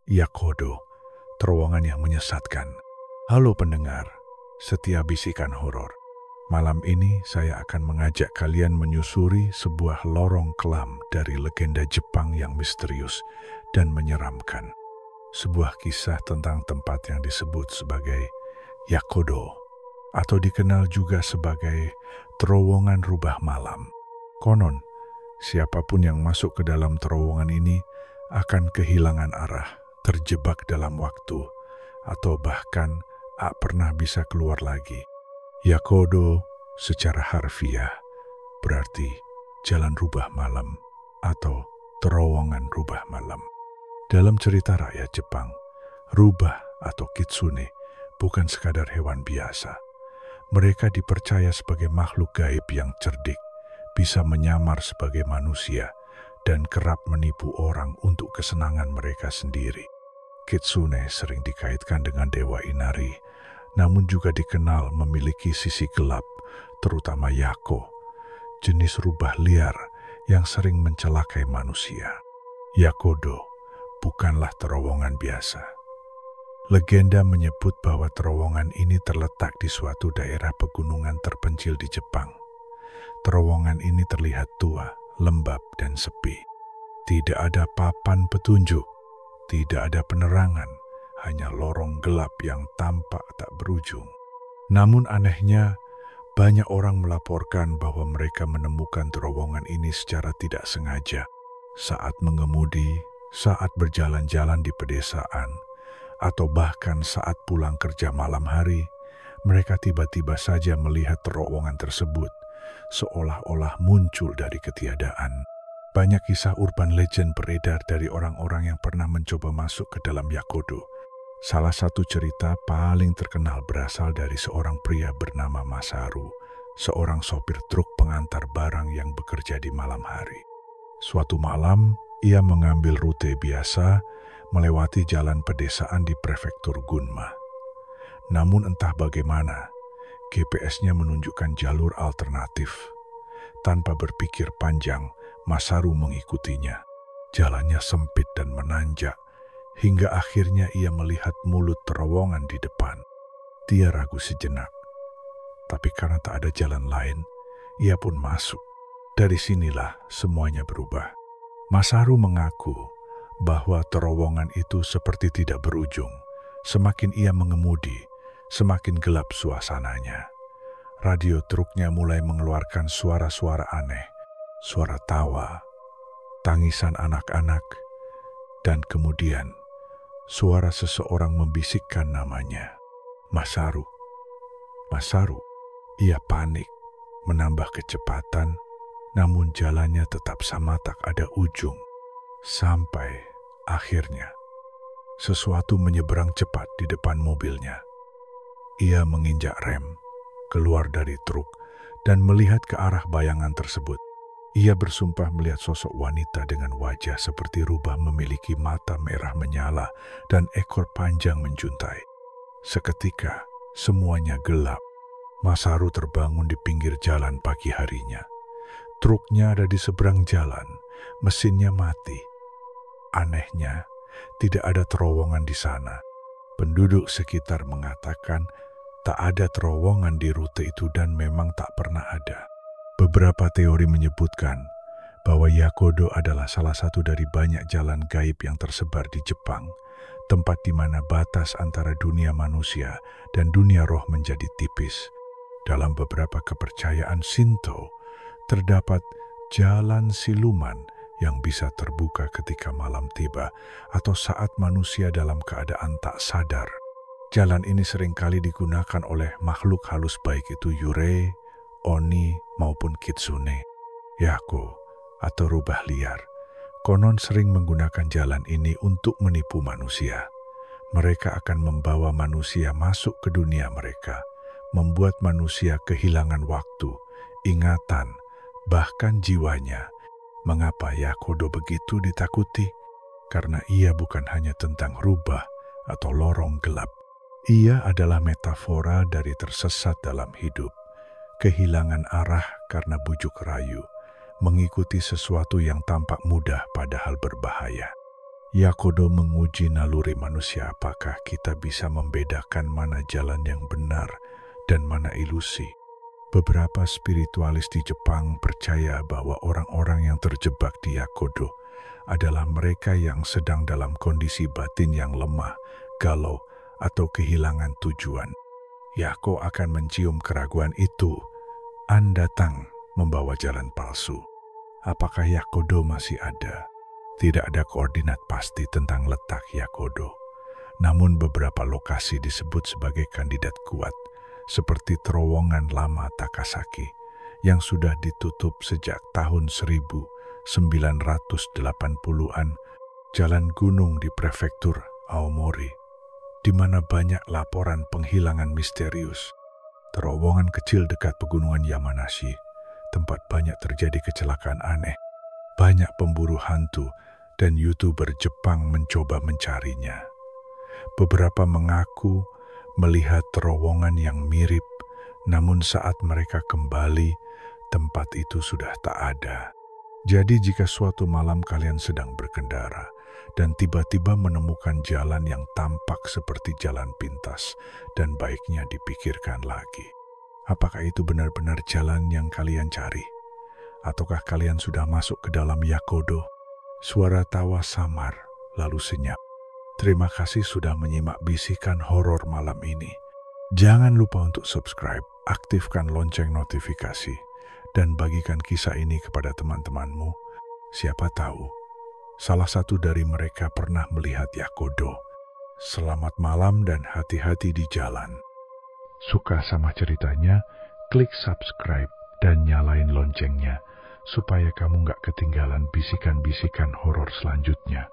Yakodo, terowongan yang menyesatkan. Halo pendengar, setia bisikan horor. Malam ini saya akan mengajak kalian menyusuri sebuah lorong kelam dari legenda Jepang yang misterius dan menyeramkan. Sebuah kisah tentang tempat yang disebut sebagai Yakodo, atau dikenal juga sebagai terowongan rubah malam. Konon, siapapun yang masuk ke dalam terowongan ini akan kehilangan arah, terjebak dalam waktu, atau bahkan tak pernah bisa keluar lagi. Yakodo secara harfiah berarti jalan rubah malam atau terowongan rubah malam. Dalam cerita rakyat Jepang, rubah atau kitsune bukan sekadar hewan biasa. Mereka dipercaya sebagai makhluk gaib yang cerdik, bisa menyamar sebagai manusia, dan kerap menipu orang untuk kesenangan mereka sendiri. Kitsune sering dikaitkan dengan dewa Inari, namun juga dikenal memiliki sisi gelap, terutama Yako, jenis rubah liar yang sering mencelakai manusia. Yakodo bukanlah terowongan biasa. Legenda menyebut bahwa terowongan ini terletak di suatu daerah pegunungan terpencil di Jepang. Terowongan ini terlihat tua, lembab, dan sepi. Tidak ada papan petunjuk, tidak ada penerangan, hanya lorong gelap yang tampak tak berujung. Namun anehnya, banyak orang melaporkan bahwa mereka menemukan terowongan ini secara tidak sengaja. Saat mengemudi, saat berjalan-jalan di pedesaan, atau bahkan saat pulang kerja malam hari, mereka tiba-tiba saja melihat terowongan tersebut, seolah-olah muncul dari ketiadaan. Banyak kisah urban legend beredar dari orang-orang yang pernah mencoba masuk ke dalam Yakodo. Salah satu cerita paling terkenal berasal dari seorang pria bernama Masaru, seorang sopir truk pengantar barang yang bekerja di malam hari. Suatu malam, ia mengambil rute biasa melewati jalan pedesaan di prefektur Gunma. Namun entah bagaimana, GPS-nya menunjukkan jalur alternatif. Tanpa berpikir panjang, Masaru mengikutinya. Jalannya sempit dan menanjak, hingga akhirnya ia melihat mulut terowongan di depan. Dia ragu sejenak, tapi karena tak ada jalan lain, ia pun masuk. Dari sinilah semuanya berubah. Masaru mengaku bahwa terowongan itu seperti tidak berujung. Semakin ia mengemudi, semakin gelap suasananya. Radio truknya mulai mengeluarkan suara-suara aneh, suara tawa, tangisan anak-anak, dan kemudian suara seseorang membisikkan namanya, Masaru. Masaru. Ia panik, menambah kecepatan, namun jalannya tetap sama, tak ada ujung. Sampai akhirnya sesuatu menyeberang cepat di depan mobilnya. Ia menginjak rem, keluar dari truk, dan melihat ke arah bayangan tersebut. Ia bersumpah melihat sosok wanita dengan wajah seperti rubah, memiliki mata merah menyala dan ekor panjang menjuntai. Seketika, semuanya gelap. Masaru terbangun di pinggir jalan pagi harinya. Truknya ada di seberang jalan, mesinnya mati. Anehnya, tidak ada terowongan di sana. Penduduk sekitar mengatakan tak ada terowongan di rute itu dan memang tak pernah ada. Beberapa teori menyebutkan bahwa Yakodo adalah salah satu dari banyak jalan gaib yang tersebar di Jepang, tempat di mana batas antara dunia manusia dan dunia roh menjadi tipis. Dalam beberapa kepercayaan Shinto, terdapat jalan siluman yang bisa terbuka ketika malam tiba atau saat manusia dalam keadaan tak sadar. Jalan ini seringkali digunakan oleh makhluk halus, baik itu yurei, oni, maupun kitsune. Yako atau rubah liar konon sering menggunakan jalan ini untuk menipu manusia. Mereka akan membawa manusia masuk ke dunia mereka, membuat manusia kehilangan waktu, ingatan, bahkan jiwanya. Mengapa Yakodo begitu ditakuti? Karena ia bukan hanya tentang rubah atau lorong gelap. Ia adalah metafora dari tersesat dalam hidup, kehilangan arah karena bujuk rayu, mengikuti sesuatu yang tampak mudah padahal berbahaya. Yakodo menguji naluri manusia, apakah kita bisa membedakan mana jalan yang benar dan mana ilusi. Beberapa spiritualis di Jepang percaya bahwa orang-orang yang terjebak di Yakodo adalah mereka yang sedang dalam kondisi batin yang lemah, galau, atau kehilangan tujuan. Yako akan mencium keraguan itu. Anda datang membawa jalan palsu. Apakah Yakodo masih ada? Tidak ada koordinat pasti tentang letak Yakodo. Namun beberapa lokasi disebut sebagai kandidat kuat, seperti terowongan lama Takasaki yang sudah ditutup sejak tahun 1980-an, jalan gunung di prefektur Aomori, di mana banyak laporan penghilangan misterius, terowongan kecil dekat pegunungan Yamanashi, tempat banyak terjadi kecelakaan aneh, banyak pemburu hantu, dan YouTuber Jepang mencoba mencarinya. Beberapa mengaku melihat terowongan yang mirip, namun saat mereka kembali, tempat itu sudah tak ada. Jadi jika suatu malam kalian sedang berkendara dan tiba-tiba menemukan jalan yang tampak seperti jalan pintas dan baiknya dipikirkan lagi, apakah itu benar-benar jalan yang kalian cari? Ataukah kalian sudah masuk ke dalam Yakodo? Suara tawa samar, lalu senyap. Terima kasih sudah menyimak bisikan horor malam ini. Jangan lupa untuk subscribe, aktifkan lonceng notifikasi, dan bagikan kisah ini kepada teman-temanmu. Siapa tahu, salah satu dari mereka pernah melihat Yakodo. Selamat malam dan hati-hati di jalan. Suka sama ceritanya? Klik subscribe dan nyalain loncengnya, supaya kamu gak ketinggalan bisikan-bisikan horor selanjutnya.